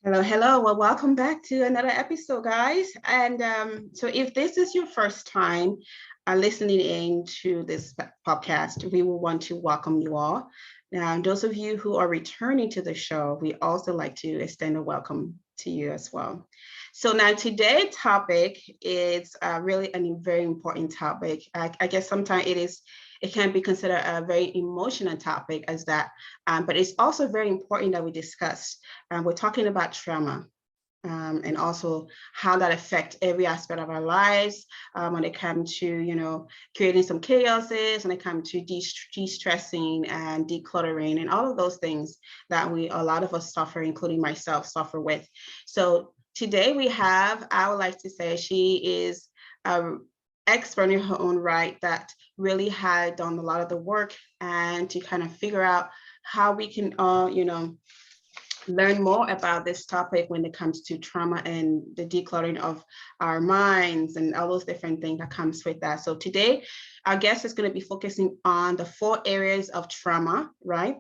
Hello, hello. Well, welcome back to another episode, guys. And so, if this is your first time listening in to this podcast, we will want to welcome you all. Now, those of you who are returning to the show, we also like to extend a welcome to you as well. So, now today's topic is really a very important topic. I guess sometimes it can be considered a very emotional topic as that, but it's also very important that we discuss. We're talking about trauma. And also how that affects every aspect of our lives when it comes to, creating some chaoses, when it comes to de-stressing and decluttering and all of those things that a lot of us suffer, including myself, suffer with. So today I would like to say she is an expert in her own right that really had done a lot of the work and to kind of figure out how we can, learn more about this topic when it comes to trauma and the decluttering of our minds and all those different things that comes with that. So today, our guest is going to be focusing on the 4 areas of trauma, right?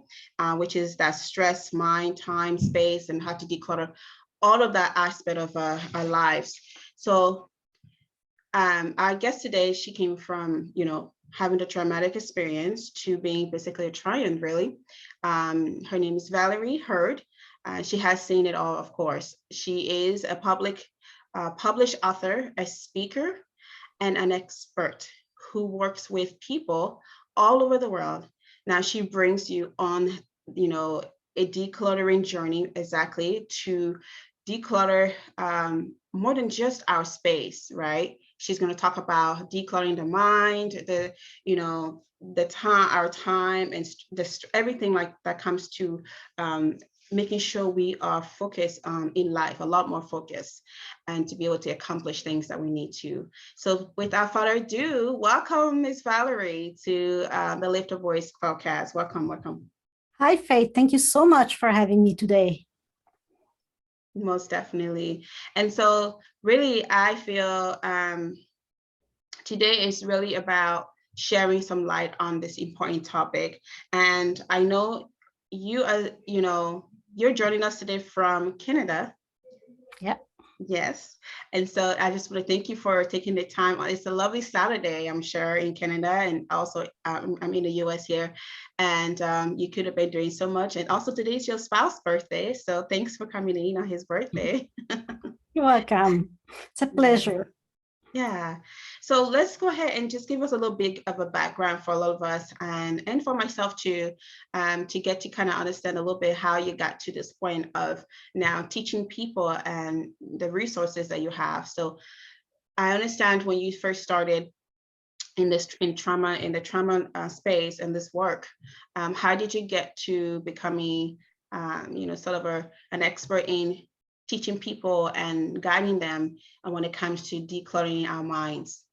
Which is that stress, mind, time, space, and how to declutter all of that aspect of our lives. So our guest today, she came from, having a traumatic experience to being basically a triumph, really. Her name is Valeria Haurd. She has seen it all, of course. She is a published author, a speaker, and an expert who works with people all over the world. Now she brings you on, a decluttering journey exactly to declutter more than just our space, right? She's going to talk about decluttering the mind, the time, our time, and everything like that comes to making sure we are focused in life, a lot more focused, and to be able to accomplish things that we need to. So without further ado, welcome Ms. Valerie to the Lift a Voice podcast. Welcome, welcome. Hi, Faith. Thank you so much for having me today. Most definitely. And so really, I feel today is really about sharing some light on this important topic. And I know you are, you're joining us today from Canada. Yeah. Yes. And so I just want to thank you for taking the time. It's a lovely Saturday, I'm sure, in Canada. And also I'm in the US here. And you could have been doing so much. And also today's your spouse's birthday. So thanks for coming in on his birthday. You're welcome. It's a pleasure. Yeah. So let's go ahead and just give us a little bit of a background for all of us and for myself too, to get to kind of understand a little bit how you got to this point of now teaching people and the resources that you have. So I understand when you first started in the trauma space and this work, how did you get to becoming, sort of an expert in teaching people and guiding them when it comes to decluttering our minds?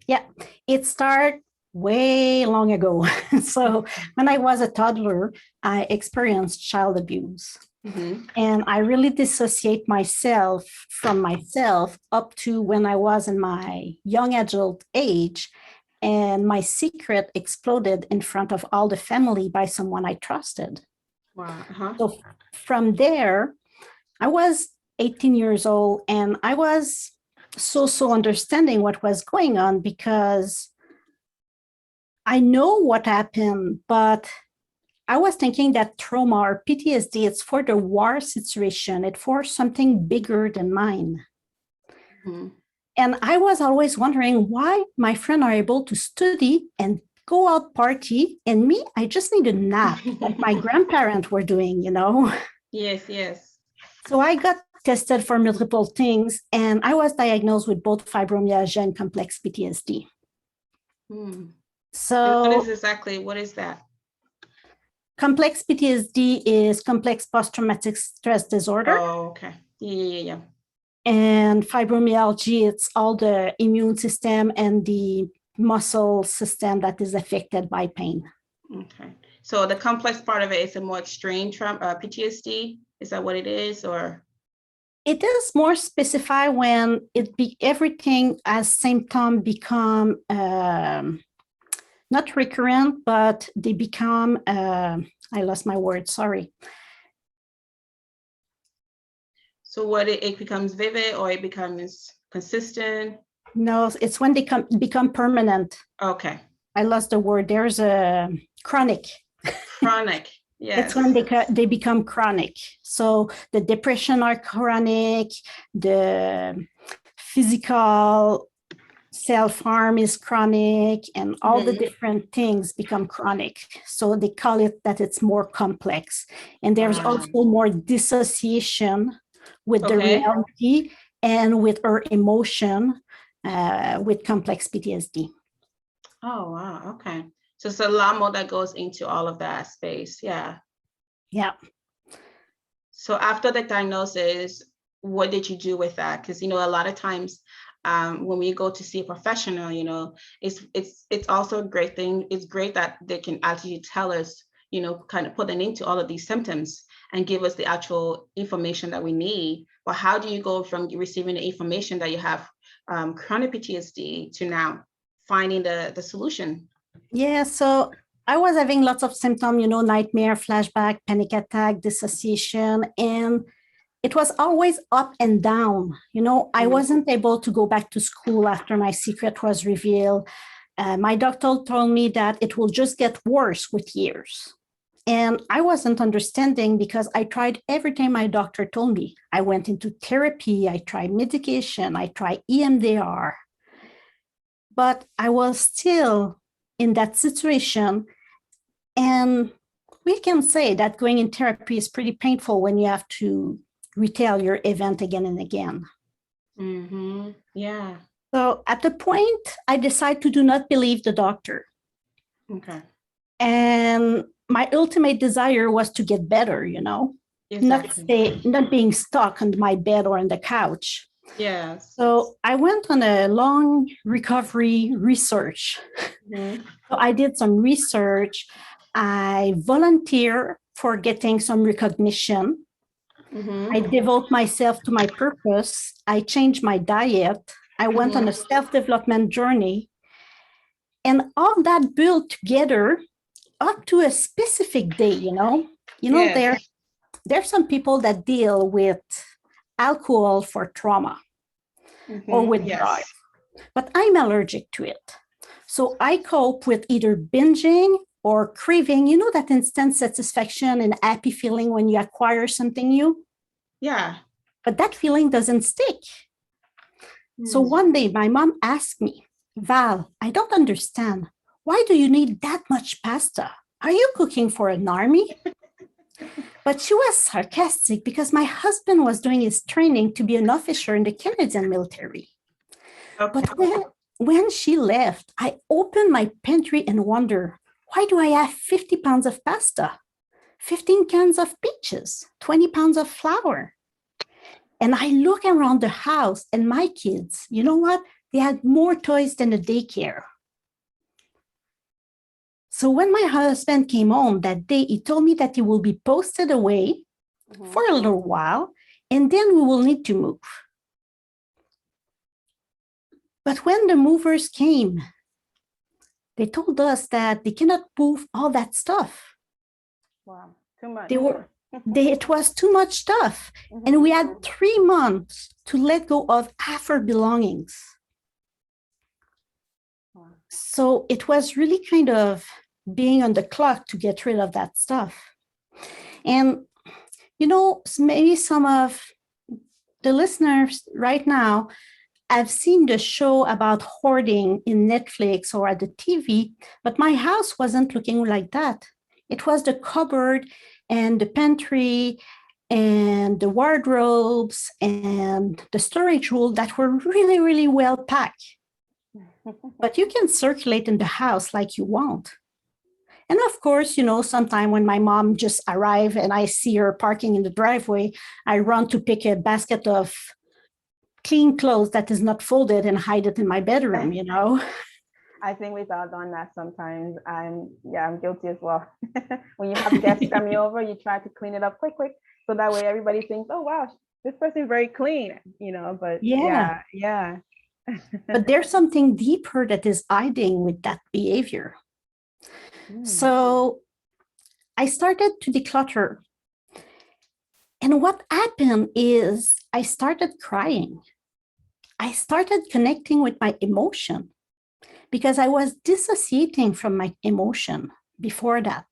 Yeah, it started way long ago. So when I was a toddler, I experienced child abuse. Mm-hmm. And I really dissociate myself from myself up to when I was in my young adult age. And my secret exploded in front of all the family by someone I trusted. Wow. Uh-huh. So from there, I was 18 years old and I was so understanding what was going on because I know what happened, but I was thinking that trauma or PTSD, it's for the war situation. It's for something bigger than mine. Mm-hmm. And I was always wondering why my friends are able to study and go out party, and me, I just need a nap, like my grandparents were doing, Yes, yes. So I got tested for multiple things, and I was diagnosed with both fibromyalgia and complex PTSD. So what is that? Complex PTSD is complex post-traumatic stress disorder. Oh, okay. Yeah. And fibromyalgia, it's all the immune system and the muscle system that is affected by pain. Okay. So the complex part of it is a more extreme trauma, PTSD. Is that what it is, or? It is more specified when everything as symptom become not recurrent, but they become. I lost my word. Sorry. So what it becomes vivid or it becomes consistent? No, it's when they become permanent. Okay. I lost the word. There's a chronic. Chronic. It's Yes. when they become chronic. So the depression are chronic, the physical self-harm is chronic, and all the different things become chronic. So they call it that it's more complex. And there's also more dissociation with the Okay. reality and with our emotion with complex PTSD. Oh, wow. Okay. So it's a lot more that goes into all of that space. Yeah. Yeah. So after the diagnosis, what did you do with that? Because, a lot of times when we go to see a professional, it's also a great thing. It's great that they can actually tell us, kind of put an into all of these symptoms and give us the actual information that we need. But how do you go from receiving the information that you have chronic PTSD to now finding the solution? Yeah, so I was having lots of symptoms, nightmare, flashback, panic attack, dissociation, and it was always up and down. I wasn't able to go back to school after my secret was revealed. My doctor told me that it will just get worse with years. And I wasn't understanding because I tried everything my doctor told me. I went into therapy, I tried medication, I tried EMDR, but I was still in that situation. And we can say that going in therapy is pretty painful when you have to retell your event again and again. Yeah. So at the point, I decided to do not believe the doctor. Okay. And my ultimate desire was to get better, Exactly. not being stuck on my bed or on the couch. Yes. So I went on a long recovery research. So I did some research. I volunteered for getting some recognition. I devote myself to my purpose. I changed my diet. I went on a self-development journey. And all that built together up to a specific day, Yes. there's some people that deal with alcohol for trauma or with drugs, Yes. but I'm allergic to it. So I cope with either binging or craving, that instant satisfaction and happy feeling when you acquire something new. Yeah. But that feeling doesn't stick. So one day my mom asked me, Val, I don't understand. Why do you need that much pasta? Are you cooking for an army? But she was sarcastic because my husband was doing his training to be an officer in the Canadian military. Okay. But when she left, I opened my pantry and wondered, why do I have 50 pounds of pasta, 15 cans of peaches, 20 pounds of flour? And I look around the house and my kids, you know what? They had more toys than a daycare. So when my husband came home that day, he told me that he will be posted away for a little while, and then we will need to move. But when the movers came, they told us that they cannot move all that stuff. Wow, too much. It was too much stuff. And we had 3 months to let go of half our belongings. Wow. So it was really kind of being on the clock to get rid of that stuff. And, maybe some of the listeners right now have seen the show about hoarding in Netflix or at the TV, but my house wasn't looking like that. It was the cupboard and the pantry and the wardrobes and the storage room that were really, really well packed. But you can circulate in the house like you want. And of course, sometime when my mom just arrived and I see her parking in the driveway, I run to pick a basket of clean clothes that is not folded and hide it in my bedroom, I think we've all done that sometimes. I'm guilty as well. When you have guests coming over, you try to clean it up quick, so that way everybody thinks, oh wow, this person is very clean, but yeah. But there's something deeper that is hiding with that behavior. So I started to declutter. And what happened is I started crying. I started connecting with my emotion because I was dissociating from my emotion before that.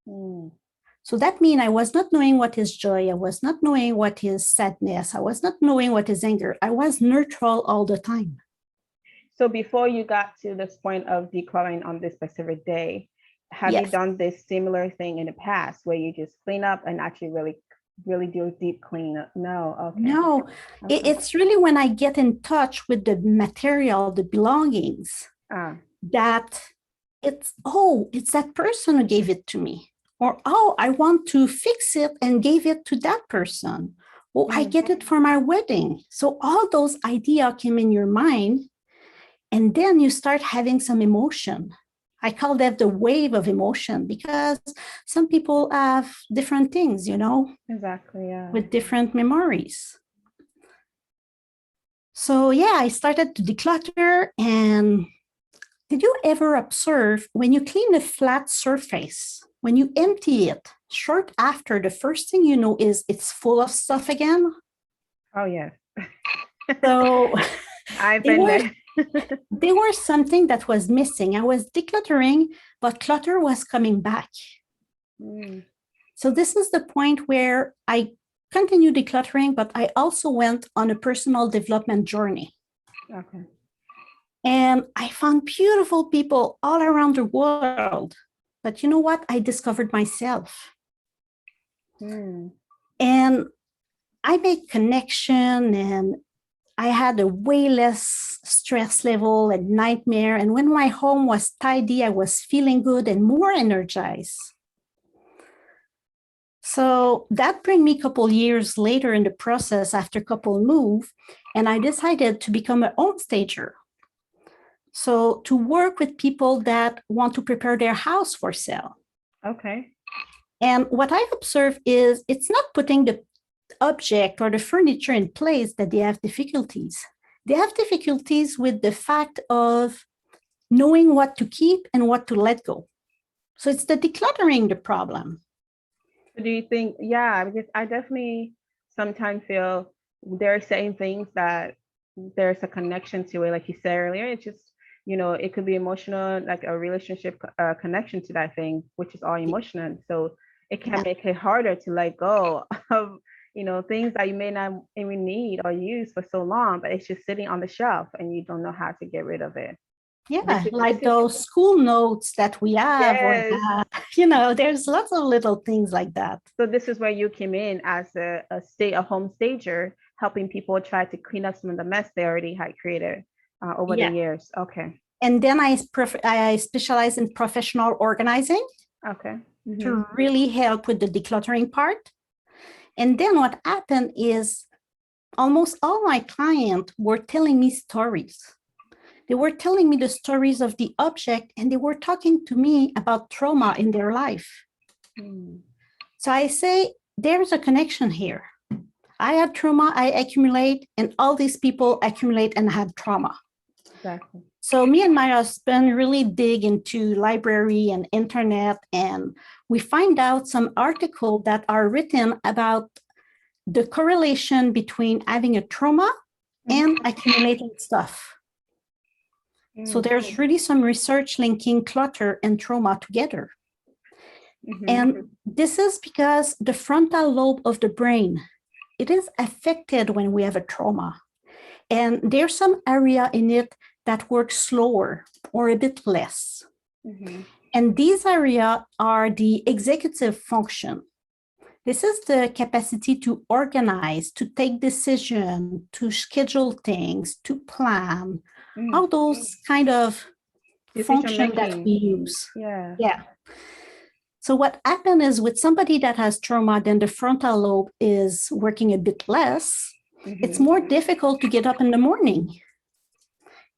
Mm. So that means I was not knowing what is joy. I was not knowing what is sadness. I was not knowing what is anger. I was neutral all the time. So before you got to this point of decluttering on this specific day, have you Yes. done this similar thing in the past where you just clean up and actually really do a deep clean up? No, okay. No, Okay. it's really when I get in touch with the material, the belongings, that it's that person who gave it to me. Or, oh, I want to fix it and gave it to that person. Oh, I get it for my wedding. So all those ideas came in your mind, and then you start having some emotion. I call that the wave of emotion because some people have different things, Exactly, yeah. with different memories. So yeah, I started to declutter. And did you ever observe when you clean a flat surface, when you empty it, short after, the first thing you know is it's full of stuff again? Oh, yes. So I've been there. there was something that was missing. I was decluttering, but clutter was coming back. So this is the point where I continued decluttering, but I also went on a personal development journey. Okay. And I found beautiful people all around the world. But you know what? I discovered myself. And I made connection, and I had a way less stress level and nightmare. And when my home was tidy, I was feeling good and more energized. So that brought me a couple years later in the process after couple move, and I decided to become an home stager. So to work with people that want to prepare their house for sale. Okay. And what I observe is it's not putting the object or the furniture in place that they have difficulties. They have difficulties with the fact of knowing what to keep and what to let go. So it's the decluttering the problem. Do you think, yeah, because I definitely sometimes feel there are certain things that there's a connection to it. Like you said earlier, it's just, it could be emotional, like a relationship connection to that thing, which is all emotional. So it can make it harder to let go of, things that you may not even need or use for so long, but it's just sitting on the shelf and you don't know how to get rid of it. Yeah, like those school notes that we have, yes. Or that, there's lots of little things like that. So this is where you came in as a home stager, helping people try to clean up some of the mess they already had created over the years. Okay. And then I specialize in professional organizing. Okay. To really help with the decluttering part. And then what happened is almost all my clients were telling me stories. They were telling me the stories of the object, and they were talking to me about trauma in their life. So I say, there's a connection here. I had trauma, I accumulate, and all these people accumulate and had trauma. Exactly. So me and my husband really dig into library and internet, and we find out some articles that are written about the correlation between having a trauma and accumulating stuff. So there's really some research linking clutter and trauma together. And this is because the frontal lobe of the brain, it is affected when we have a trauma. And there's some area in it that works slower or a bit less. And these areas are the executive function. This is the capacity to organize, to take decisions, to schedule things, to plan, all those kind of functions that we use. Yeah. So what happens is with somebody that has trauma, then the frontal lobe is working a bit less. It's more difficult to get up in the morning.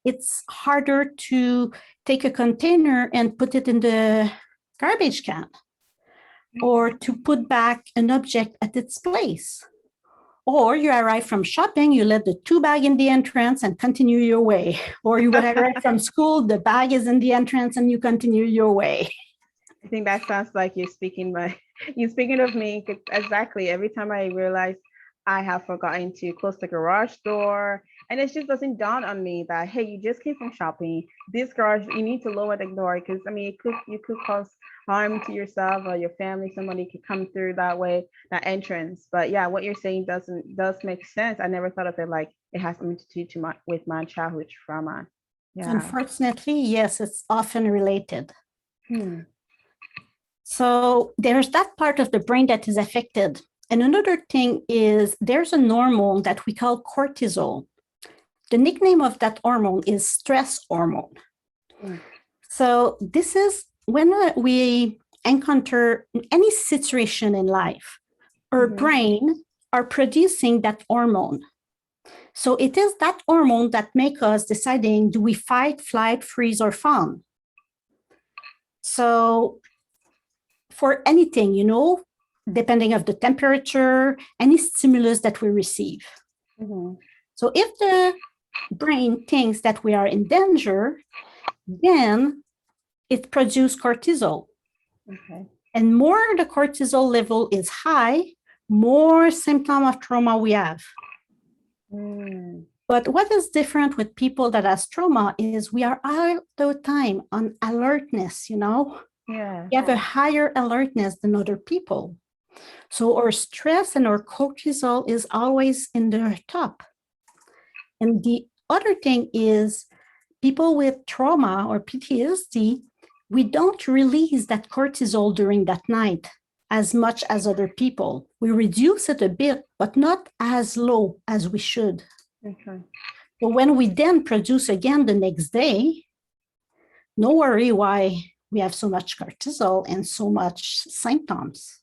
It's harder to take a container and put it in the garbage can, or to put back an object at its place. Or you arrive from shopping, you let the 2 bag in the entrance and continue your way. Or you arrive from school, the bag is in the entrance and you continue your way. think that sounds like you're speaking you're speaking of me. 'Cause exactly. Every time I realize I have forgotten to close the garage door, and it just doesn't dawn on me that, hey, you just came from shopping. This garage, you need to lower the door, because I mean, you could cause harm to yourself or your family. Somebody could come through that way, that entrance. But yeah, what you're saying does make sense. I never thought of it like it has something to do with my childhood trauma. Yeah. Unfortunately, yes, it's often related. Hmm. So there's that part of the brain that is affected. And another thing is there's a hormone that we call cortisol. The nickname of that hormone is stress hormone. Mm. So this is when we encounter any situation in life, our brain are producing that hormone. So it is that hormone that makes us deciding, do we fight, flight, freeze, or fawn? So for anything, depending of the temperature, any stimulus that we receive. So if the brain thinks that we are in danger, then it produces cortisol. Okay. And more the cortisol level is high, more symptom of trauma we have. But what is different with people that has trauma is we are all the time on alertness, Yeah. We have a higher alertness than other people. So our stress and our cortisol is always in the top. And the other thing is people with trauma or PTSD, we don't release that cortisol during that night as much as other people. We reduce it a bit, but not as low as we should. Okay. But when we then produce again the next day, no worry why we have so much cortisol and so much symptoms.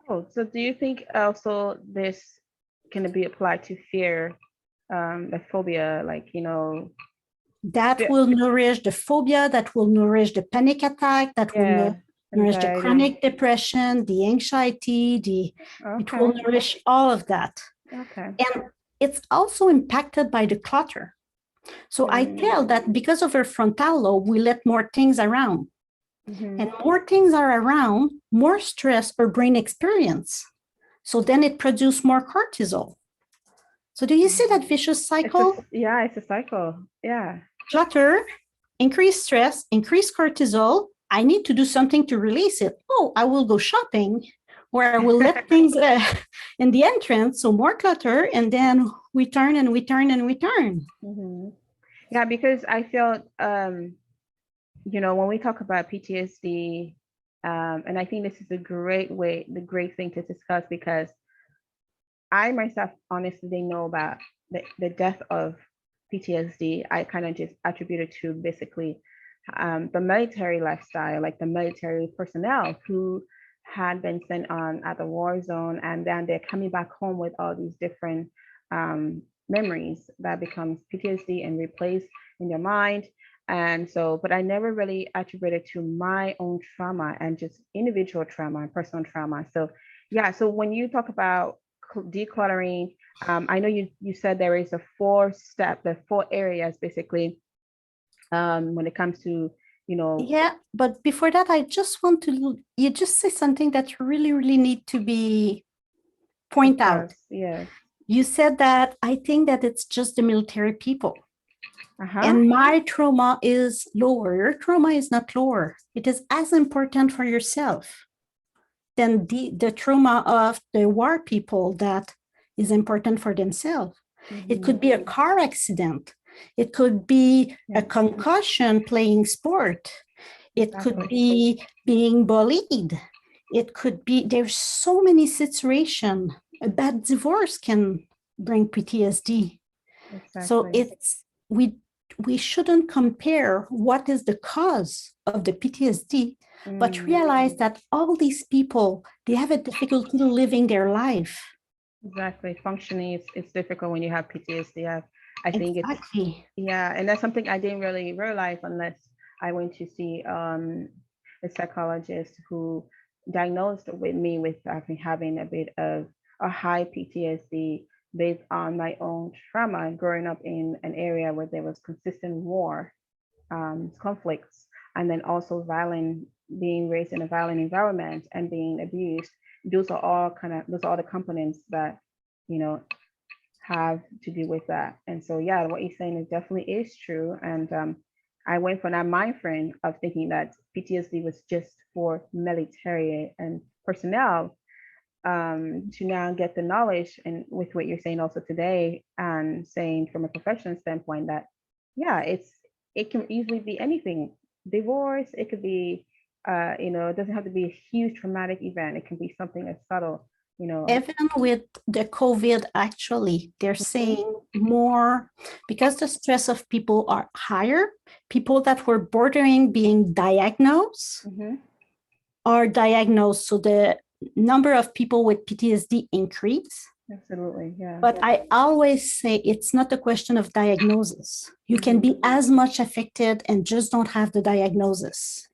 Oh, so do you think also this can be applied to fear, the phobia, that will nourish the phobia, that will nourish the panic attack, that will nourish the chronic depression, the anxiety, it will nourish all of that. Okay. And it's also impacted by the clutter. So I tell that because of our frontal lobe, we let more things around. And more things are around, more stress our brain experience. So then it produces more cortisol. So do you see that vicious cycle? It's a cycle. Yeah. Clutter, increased stress, increased cortisol. I need to do something to release it. Oh, I will go shopping, or I will let things in the entrance. So more clutter, and then we turn and we turn and we turn. Yeah, because I feel, when we talk about PTSD, and I think this is the great thing to discuss, because I myself honestly didn't know about the death of PTSD. I kind of just attributed to basically the military lifestyle, like the military personnel who had been sent on at the war zone, and then they're coming back home with all these different memories that becomes PTSD and replaced in their mind. And so, but I never really attributed to my own trauma and just individual trauma and personal trauma. So yeah, so when you talk about decluttering, I know you said there is the 4 areas basically when it comes to, Yeah, but before that, I just want you just say something that you really, really need to be point out. Yeah. You said that I think that it's just the military people. And my trauma is lower. Your trauma is not lower. It is as important for yourself than the trauma of the war people that is important for themselves. It could be a car accident. It could be a concussion playing sport. It could be being bullied. It could be, there's so many situations. A bad divorce can bring PTSD. So we shouldn't compare what is the cause of the PTSD, but realize that all these people, they have a difficulty living their life. Exactly. Functioning, it's difficult when you have PTSD. I think exactly. And that's something I didn't really realize unless I went to see a psychologist who diagnosed with me with having a bit of a high PTSD based on my own trauma growing up in an area where there was consistent war, conflicts, and then also violent being raised in a violent environment and being abused, those are all the components that, you know, have to do with that. And so, yeah, what you're saying is definitely is true. And I went from that mind frame of thinking that PTSD was just for military and personnel, to now get the knowledge, and with what you're saying also today, and saying from a professional standpoint that, yeah, it can easily be anything. Divorce, it could be, it doesn't have to be a huge traumatic event. It can be something as subtle, Even with the COVID, actually, they're saying more because the stress of people are higher. People that were bordering being diagnosed are diagnosed. So the number of people with PTSD increase. Absolutely, yeah. But I always say it's not a question of diagnosis. You can be as much affected and just don't have the diagnosis.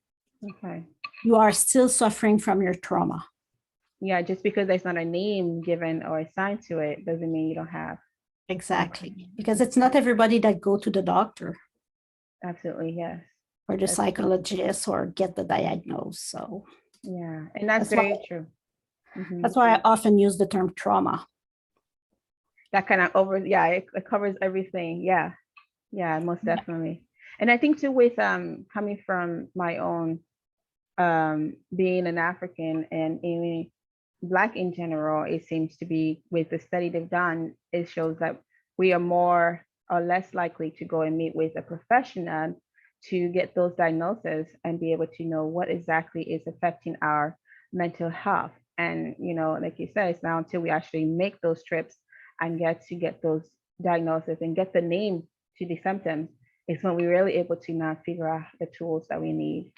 Okay. You are still suffering from your trauma. Yeah, just because there's not a name given or assigned to it doesn't mean you don't have. Exactly. Because it's not everybody that go to the doctor. Absolutely, yes. Or the psychologist or get the diagnosis. So yeah, and that's very true. That's why I often use the term trauma. That kind of it covers everything. Yeah, most definitely. And I think too, with coming from my own being an African and in Black in general, it seems to be, with the study they've done, it shows that we are more or less likely to go and meet with a professional to get those diagnoses and be able to know what exactly is affecting our mental health. And, like you said, it's now until we actually make those trips and get those diagnoses and get the name to the symptoms, is when we're really able to now figure out the tools that we need.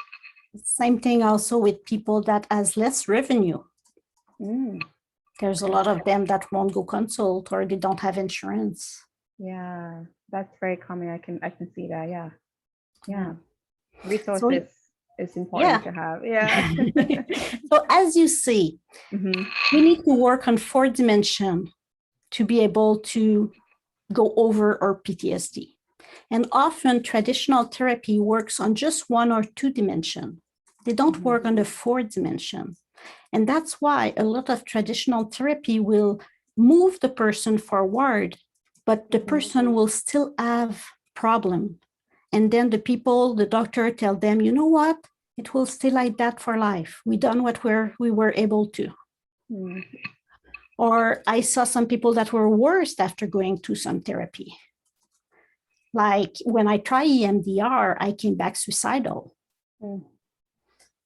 Same thing also with people that has less revenue. There's a lot of them that won't go consult or they don't have insurance. Yeah, that's very common. I can see that. Yeah. Resources is important to have. Yeah. So as you see, we need to work on 4 dimensions to be able to go over our PTSD. And often traditional therapy works on just 1 or 2 dimensions. They don't work on the 4 dimension. And that's why a lot of traditional therapy will move the person forward, but the person will still have problem. And then the doctor tell them, you know what? It will stay like that for life. We done what we were able to. Or I saw some people that were worse after going to some therapy. Like when I try EMDR, I came back suicidal.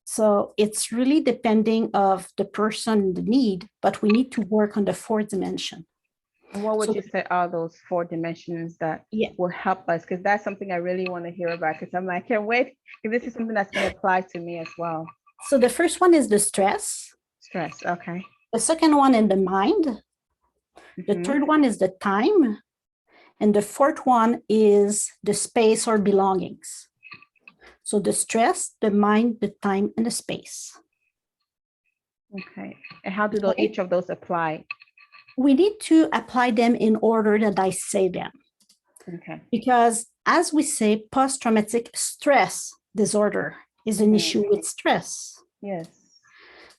So it's really depending of the person, the need, but we need to work on the 4 dimension. And what would you say are those 4 dimensions that will help us? Because that's something I really want to hear about, because I'm like, I can't wait, because this is something that's going to apply to me as well. So the first one is the stress. Stress, okay. The second one is the mind. The third one is the time. And the fourth one is the space or belongings. So the stress, the mind, the time, and the space. Okay. And how do each of those apply? We need to apply them in order that I say them. Okay. Because as we say, post-traumatic stress disorder is an issue with stress. Yes.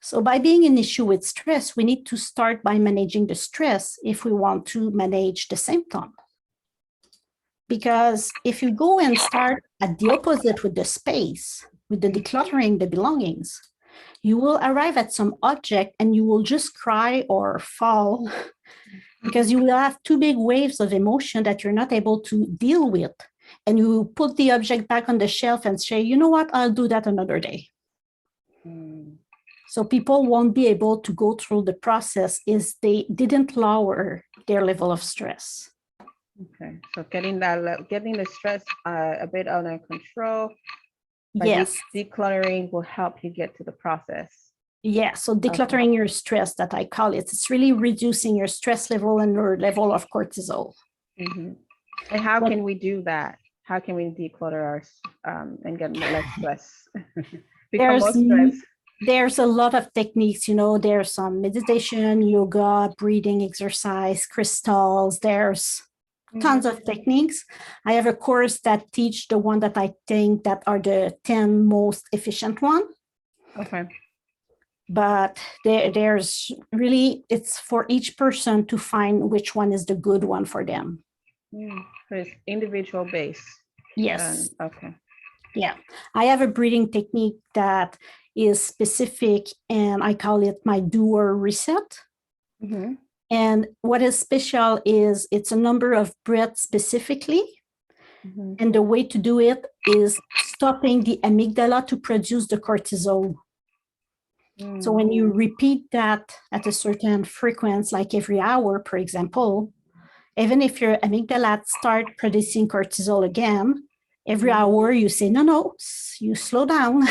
So by being an issue with stress, we need to start by managing the stress if we want to manage the symptom. Because if you go and start at the opposite with the space, with the decluttering the belongings, you will arrive at some object and you will just cry or fall because you will have 2 big waves of emotion that you're not able to deal with. And you put the object back on the shelf and say, you know what, I'll do that another day. So people won't be able to go through the process if they didn't lower their level of stress. Okay, so getting the stress a bit under control. Yes. Decluttering will help you get to the process. Yeah, so decluttering your stress, that I call it, it's really reducing your stress level and your level of cortisol. And how can we do that? How can we declutter our and get less stress? There's a lot of techniques, there's some meditation, yoga, breathing exercise, crystals, there's tons of techniques. I have a course that teach the one that I think that are the 10 most efficient one. Okay. But there's really, it's for each person to find which one is the good one for them. So it's individual based. Yes. Okay. Yeah. I have a breathing technique that is specific, and I call it my doer reset. Mm-hmm. And what is special is it's a number of breaths specifically. Mm-hmm. And the way to do it is stopping the amygdala to produce the cortisol. So when you repeat that at a certain frequency, like every hour, for example, even if your amygdala start producing cortisol again, every hour you say, no, you slow down,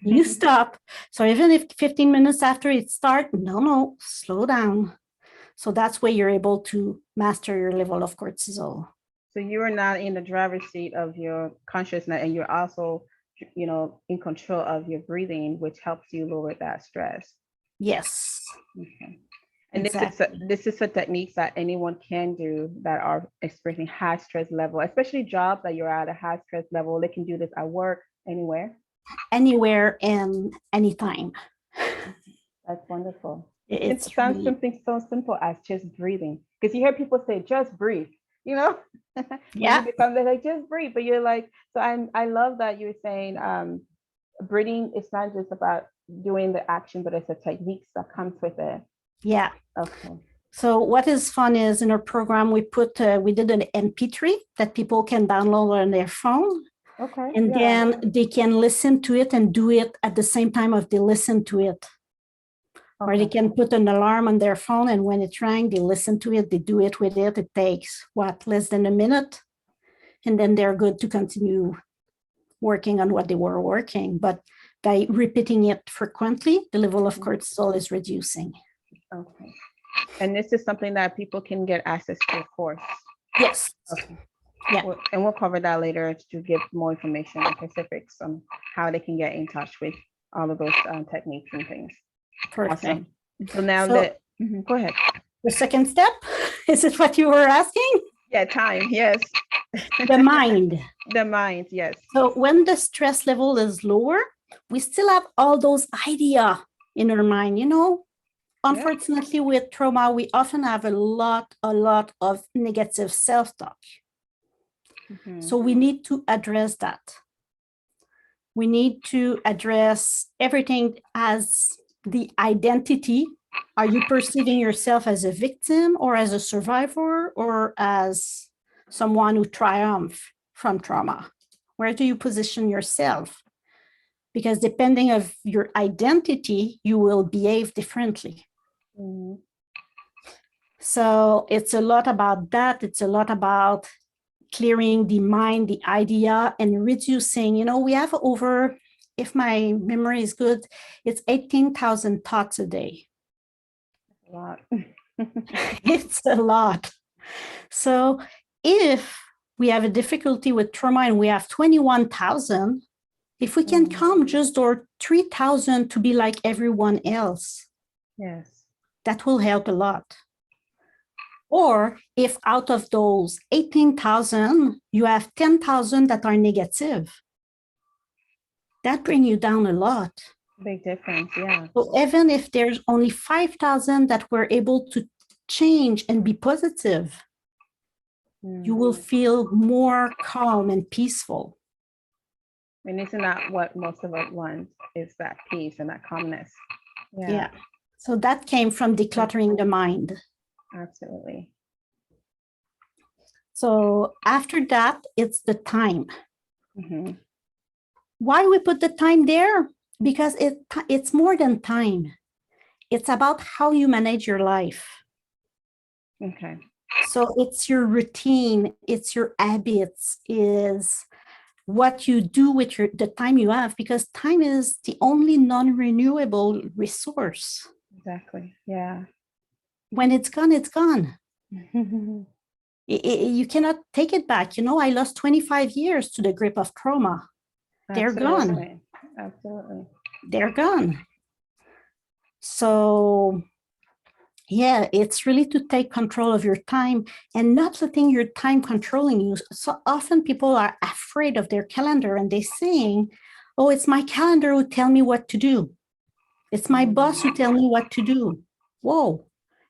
you stop. So even if 15 minutes after it starts, no, slow down. So that's where you're able to master your level of cortisol. So you are not in the driver's seat of your consciousness, and you're also, in control of your breathing, which helps you lower that stress. Yes. Okay. And exactly. this is a technique that anyone can do that are experiencing high stress level, especially jobs that you're at a high stress level. They can do this at work, anywhere. Anywhere and anytime. That's wonderful. It sounds really, something so simple as just breathing, because you hear people say just breathe, Yeah. When you become, they're like just breathe, but you're like, so I love that you're saying breathing is not just about doing the action, but it's a technique that comes with it. Yeah. Okay. So what is fun is in our program, we did an MP3 that people can download on their phone. Okay. And then they can listen to it and do it at the same time as they listen to it. Okay. Or they can put an alarm on their phone, and when it's rang, they listen to it, they do it with it. It takes less than a minute. And then they're good to continue working on what they were working. But by repeating it frequently, the level of cortisol is reducing. Okay. And this is something that people can get access to, of course. Yes. Okay. Yeah. And we'll cover that later to give more information and specifics on how they can get in touch with all of those techniques and things. Perfect. Awesome. So now go ahead. The second step, is it what you were asking? Yeah, time, yes. The mind. The mind, yes. So when the stress level is lower, we still have all those ideas in our mind, Unfortunately, with trauma, we often have a lot of negative self-talk. Mm-hmm. So we need to address that. We need to address everything as the identity. Are you perceiving yourself as a victim or as a survivor or as someone who triumphed from trauma? Where do you position yourself? Because depending on your identity, you will behave differently. Mm-hmm. So it's a lot about that. It's a lot about clearing the mind, the idea, and reducing, we have over, if my memory is good, it's 18,000 thoughts a day. A lot. It's a lot. So if we have a difficulty with trauma and we have 21,000, if we can come just or 3,000 to be like everyone else, yes, that will help a lot. Or if out of those 18,000, you have 10,000 that are negative, that brings you down a lot. Big difference, yeah. So even if there's only 5,000 that were able to change and be positive, you will feel more calm and peaceful. And isn't that what most of us want, is that peace and that calmness? Yeah. So that came from decluttering the mind. Absolutely. So after that, it's the time. Mm-hmm. Why we put the time there? Because it's more than time. It's about how you manage your life. Okay. So it's your routine, it's your habits, is what you do with the time you have, because time is the only non-renewable resource. Exactly. Yeah. When it's gone, it's gone. You cannot take it back. I lost 25 years to the grip of trauma. They're gone. Absolutely. They're gone. So yeah, it's really to take control of your time and not letting your time controlling you. So often people are afraid of their calendar and they're saying, Oh, it's my calendar who tell me what to do. It's my boss who tell me what to do. Whoa,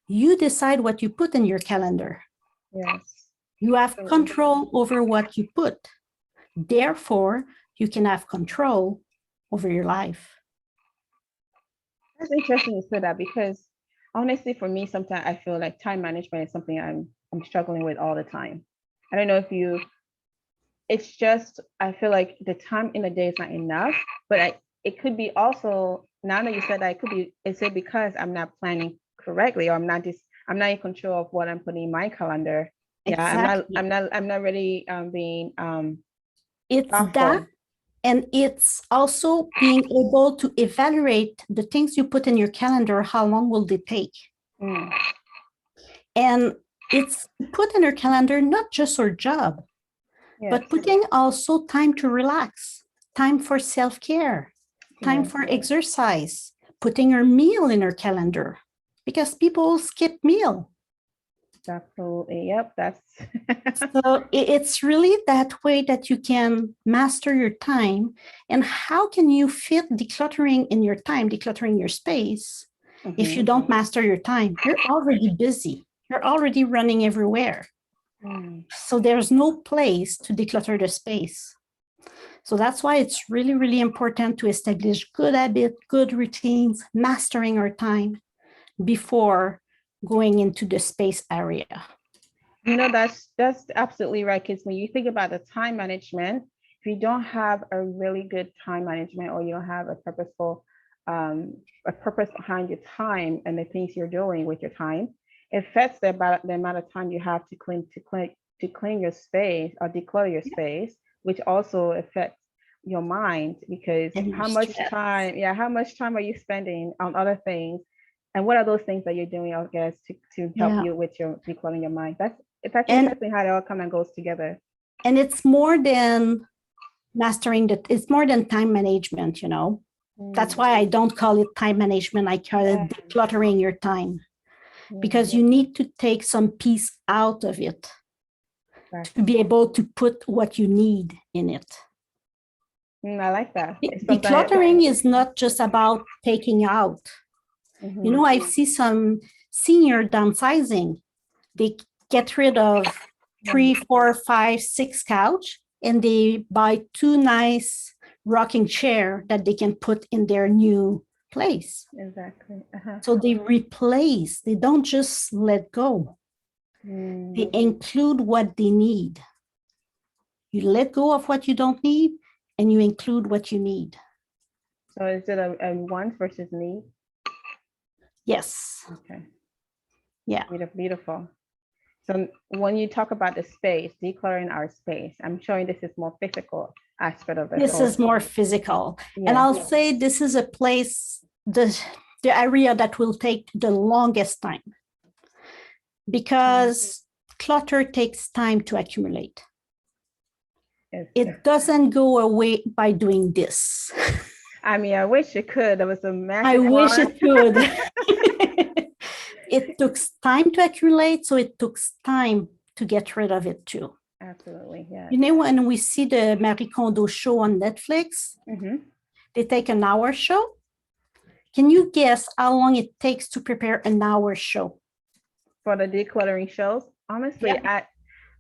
you decide what you put in your calendar. Yes. You have control over what you put. Therefore, you can have control over your life. That's interesting you said that, because honestly, for me, sometimes I feel like time management is something I'm struggling with all the time. I don't know if you, it's just, I feel like the time in the day is not enough, but it could be also, now that you said that, it could be, is it because I'm not planning correctly, or I'm not in control of what I'm putting in my calendar? Yeah, Exactly. I'm not really being It's thoughtful. that, and it's also being able to evaluate the things you put in your calendar, how long will they take? Mm. And it's put in your calendar, not just your job, Yes. but putting also time to relax, time for self-care, time Yes. for exercise, putting your meal in your calendar, because people skip meal. Absolutely. Yep. That's So it's really that way that you can master your time. And how can you fit decluttering in your time, decluttering your space, if you don't master your time? You're already busy. You're already running everywhere. So there's no place to declutter the space. So that's why it's really, really important to establish good habits, good routines, mastering our time before going into the space area. You know, that's absolutely right. Because when you think about the time management, if you don't have a really good time management, or you don't have a purpose behind your time and the things you're doing with your time, it affects the amount of time you have to clean your space or declutter your space, which also affects your mind, because how much time are you spending on other things? And what are those things that you're doing, I guess, to help you with your decluttering your mind? That's interesting how it all kind of goes together. And it's more than mastering it's more than time management, you know. That's why I don't call it time management. I call it decluttering your time, because you need to take some piece out of it to be able to put what you need in it. I like that. Decluttering is not just about taking out. You know, I see some senior downsizing. They get rid of 3, 4, 5, 6 couch, and they buy 2 nice rocking chair that they can put in their new place. Exactly. So they replace, they don't just let go. They include what they need. You let go of what you don't need, and you include what you need. So is it a want versus need? Yes. Okay. Yeah. Beautiful. So when you talk about the space, decluttering our space, I'm showing this is more physical aspect of it. This is more physical. And I'll say this is a place, the area that will take the longest time, because clutter takes time to accumulate. It doesn't go away by doing this. I mean, I wish it could. There was a magic I wish it could. It took time to accumulate, so it took time to get rid of it too. Absolutely, yeah. You know, when we see the Marie Kondo show on Netflix, they take an hour show. Can you guess how long it takes to prepare an hour show? For the decluttering shows? Honestly,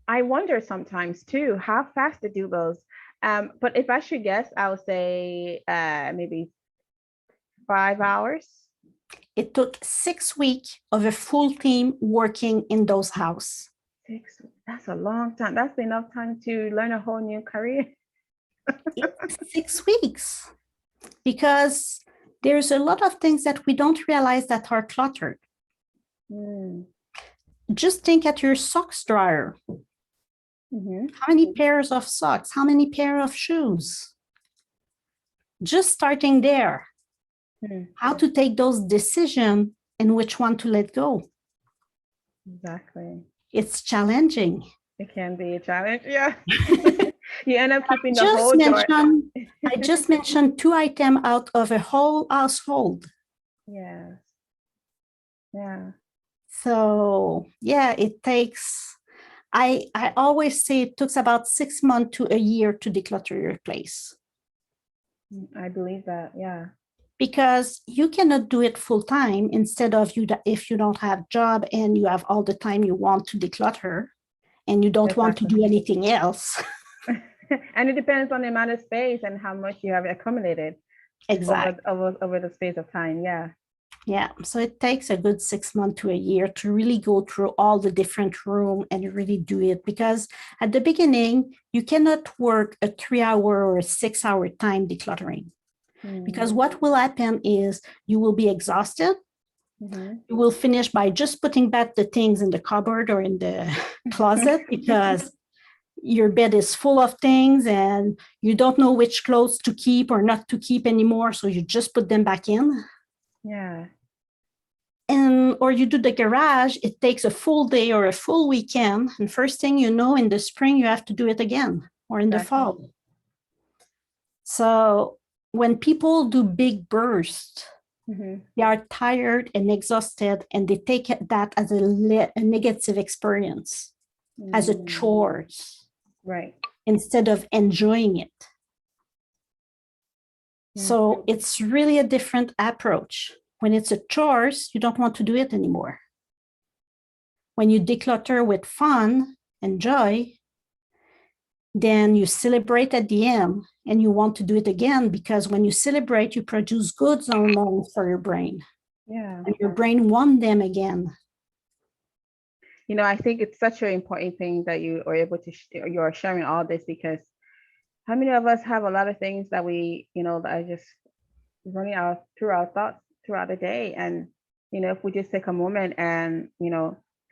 I wonder sometimes too, how fast to do those. But if I should guess, I would say maybe 5 hours. It took 6 weeks of a full team working in those houses. 6, that's a long time. That's enough time to learn a whole new career. 6 weeks, because there's a lot of things that we don't realize that are cluttered. Just think at your socks dryer. How many pairs of socks? How many pairs of shoes? Just starting there. How to take those decisions and which one to let go. Exactly. It's challenging. It can be a challenge, yeah. You end up keeping the whole I just mentioned 2 items out of a whole household. Yes. Yeah. So yeah, it takes, I always say it takes about 6 months to a year to declutter your place. I believe that. Yeah. Because you cannot do it full time. Instead of you, if you don't have job and you have all the time you want to declutter and you don't want to Exactly. do anything else. And it depends on the amount of space and how much you have accumulated Exactly. over the space of time. Yeah. Yeah. So it takes a good 6 months to a year to really go through all the different room and really do it. Because at the beginning, you cannot work a 3 hour or a 6 hour time decluttering. Because what will happen is you will be exhausted. Mm-hmm. You will finish by just putting back the things in the cupboard or in the closet because your bed is full of things and you don't know which clothes to keep or not to keep anymore. So you just put them back in. Yeah. And or you do the garage, it takes a full day or a full weekend. And first thing you know, in the spring, you have to do it again or in the Exactly. fall. So when people do big bursts, they are tired and exhausted, and they take that as a negative experience, as a chores, Right. instead of enjoying it. So it's really a different approach. When it's a chores, you don't want to do it anymore. When you declutter with fun and joy, then you celebrate at the end and you want to do it again, because when you celebrate, you produce good hormones for your brain. Yeah. And your brain wants them again. You know, I think it's such an important thing that you are able to, you're sharing all this, because how many of us have a lot of things that we, that are just running out through our thoughts throughout the day. And, if we just take a moment and,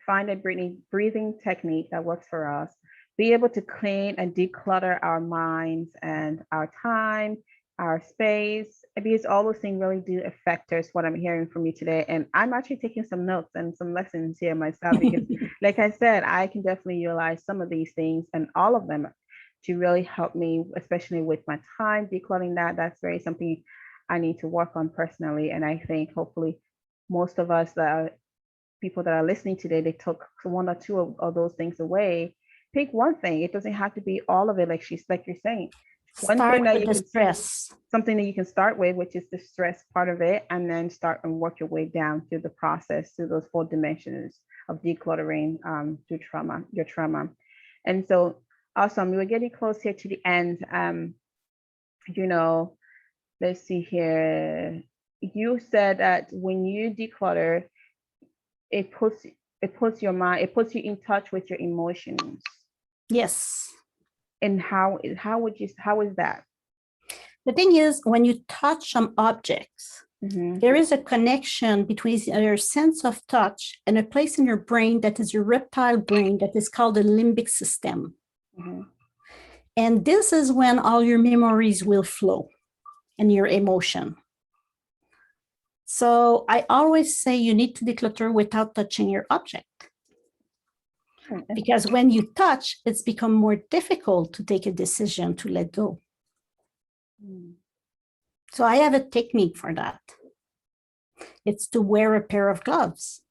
find a breathing technique that works for us, be able to clean and declutter our minds and our time, our space, because all those things really do affect us, what I'm hearing from you today. And I'm actually taking some notes and some lessons here myself, because like I said, I can definitely utilize some of these things and all of them to really help me, especially with my time, decluttering that's very something I need to work on personally. And I think hopefully most of us that are people that are listening today, they took one or two of those things away. Pick one thing. It doesn't have to be all of it, like you're saying. One Start thing that with you the can, stress. something that you can start with, which is the stress part of it, and then start and work your way down through the process, through those 4 dimensions of decluttering through your trauma. And so, awesome. We were getting close here to the end. Let's see here. You said that when you declutter, it puts your mind, it puts you in touch with your emotions. Yes. And how is that? The thing is, when you touch some objects, there is a connection between your sense of touch and a place in your brain that is your reptile brain that is called the limbic system. And this is when all your memories will flow and your emotion. So I always say you need to declutter without touching your object. Because when you touch, it's become more difficult to take a decision to let go. So I have a technique for that. It's to wear a pair of gloves.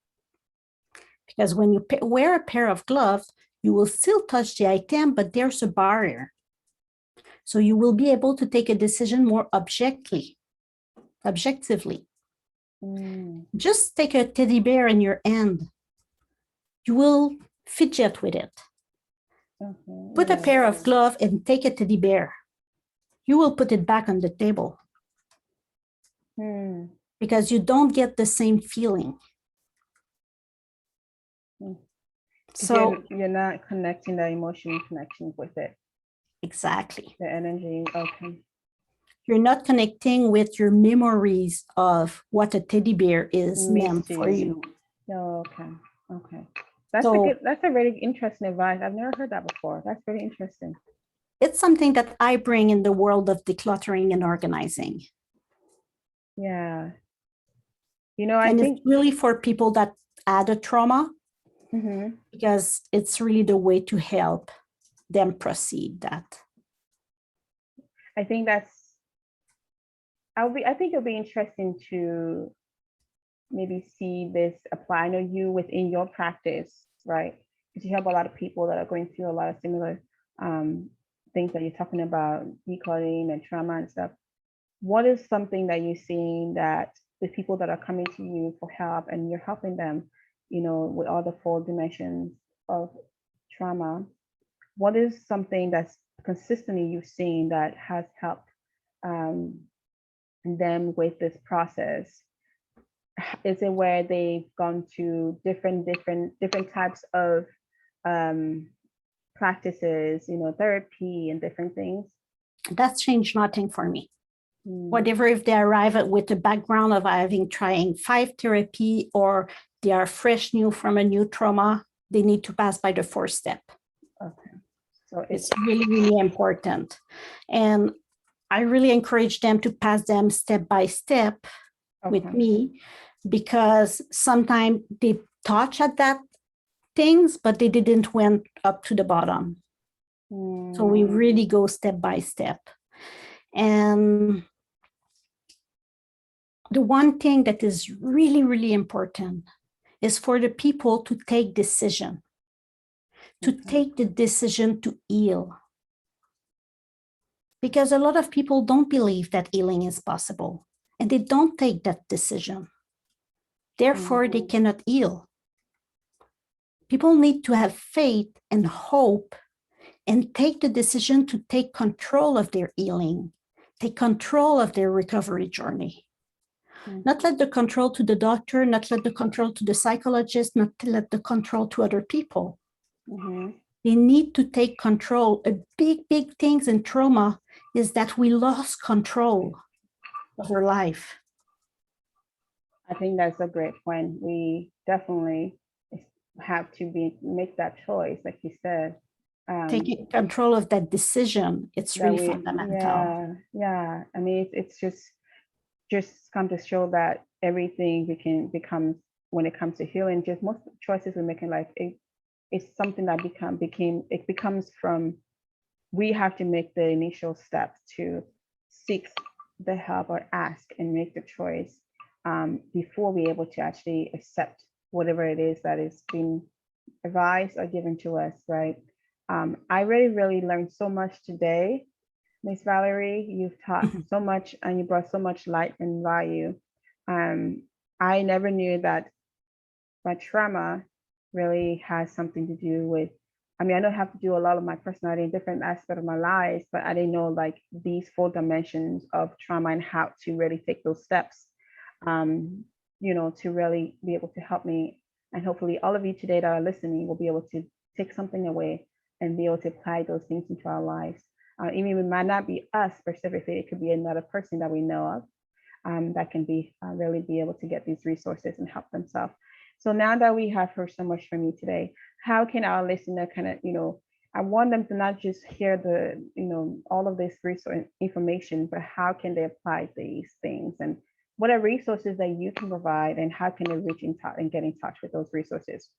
Because when you wear a pair of gloves, you will still touch the item, but there's a barrier. So you will be able to take a decision more objectively. Just take a teddy bear in your hand. You will fidget with it. Put a pair of gloves and take a teddy bear. You will put it back on the table. Because you don't get the same feeling. So you're not connecting the emotional connection with it. Exactly. The energy. Okay. You're not connecting with your memories of what a teddy bear is meant for you. Oh, okay. Okay. That's a really interesting advice. I've never heard that before. That's very interesting. It's something that I bring in the world of decluttering and organizing. Yeah. I think it's really for people that had a trauma, because it's really the way to help them proceed that. I think it'll be interesting to maybe see this apply. I know you within your practice, right? Because you help a lot of people that are going through a lot of similar things that you're talking about, decluttering and trauma and stuff. what is something that you're seeing that the people that are coming to you for help and you're helping them, you know, with all the 4 dimensions of trauma, what is something that's consistently you've seen that has helped them with this process? Is it where they've gone to different types of practices, you know, therapy and different things? That's changed nothing for me. Whatever, if they arrive with a background of having trying 5 therapy, or they are fresh new from a new trauma, they need to pass by the 4th step. Okay. So it's really, really important. And I really encourage them to pass them step by step with me, because sometimes they touch at that things, but they didn't went up to the bottom. So we really go step by step. And the one thing that is really, really important is for the people to take decision, to take the decision to heal. Because a lot of people don't believe that healing is possible, and they don't take that decision. Therefore, they cannot heal. People need to have faith and hope and take the decision to take control of their healing, take control of their recovery journey. Not let the control to the doctor, not let the control to the psychologist, not to let the control to other people. They need to take control. A big, big things in trauma is that we lost control of our life. I think that's a great point. We definitely have to make that choice, like you said. Taking control of that decision, it's really fundamental. Yeah. I mean, it's just come to show that everything becomes, when it comes to healing, just most choices we make in life, it's something that becomes from, we have to make the initial steps to seek the help or ask and make the choice before we're able to actually accept whatever it is that is being advised or given to us, right? I really learned so much today, Miss Valerie. You've taught so much and you brought so much light and value. I never knew that my trauma really has something to do with, I mean, I know I have to do a lot of my personality in different aspects of my life, but I didn't know like these 4 dimensions of trauma and how to really take those steps, you know, to really be able to help me. And hopefully all of you today that are listening will be able to take something away and be able to apply those things into our lives. Even it might not be us specifically, it could be another person that we know of that can really be able to get these resources and help themselves. So now that we have heard so much from you today, how can our listener kind of, you know, I want them to not just hear the, you know, all of this resource information, but how can they apply these things, and what are resources that you can provide, and how can they reach in touch and get in touch with those resources?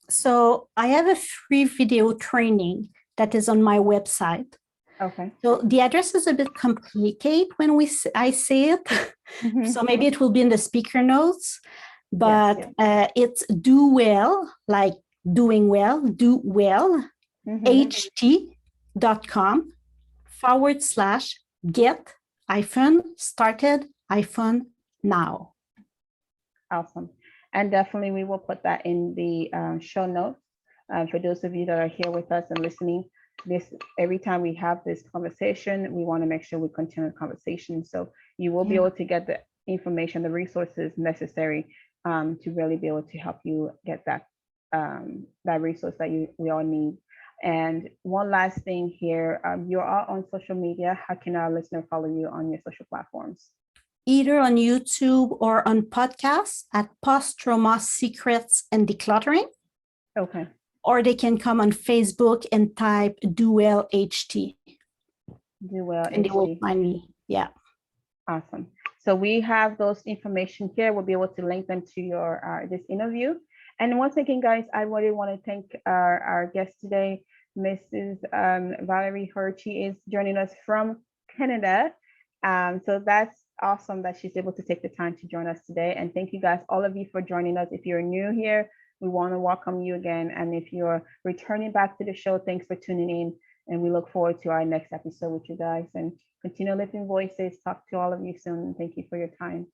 So I have a free video training that is on my website. Okay. So the address is a bit complicated when I say it. So maybe it will be in the speaker notes, but it's do well, like doing well, do well, ht.com/get-started-now. Awesome. And definitely we will put that in the show notes. For those of you that are here with us and listening, every time we have this conversation, we want to make sure we continue the conversation. So you will be able to get the information, the resources necessary to really be able to help you get that resource that we all need. And one last thing here, you are on social media. How can our listener follow you on your social platforms? Either on YouTube or on podcasts at Post-Trauma Secrets and Decluttering. Okay. Or they can come on Facebook and type Do Well HT. Do Well and HT. they will find me. Yeah. Awesome. So we have those information here. We'll be able to link them to your this interview. And once again, guys, I really want to thank our guest today, Mrs. Valerie Haurd. She is joining us from Canada. So that's awesome that she's able to take the time to join us today. And thank you guys, all of you, for joining us. If you're new here, we want to welcome you again. And if you're returning back to the show, thanks for tuning in. And we look forward to our next episode with you guys, and continue lifting voices. Talk to all of you soon. Thank you for your time.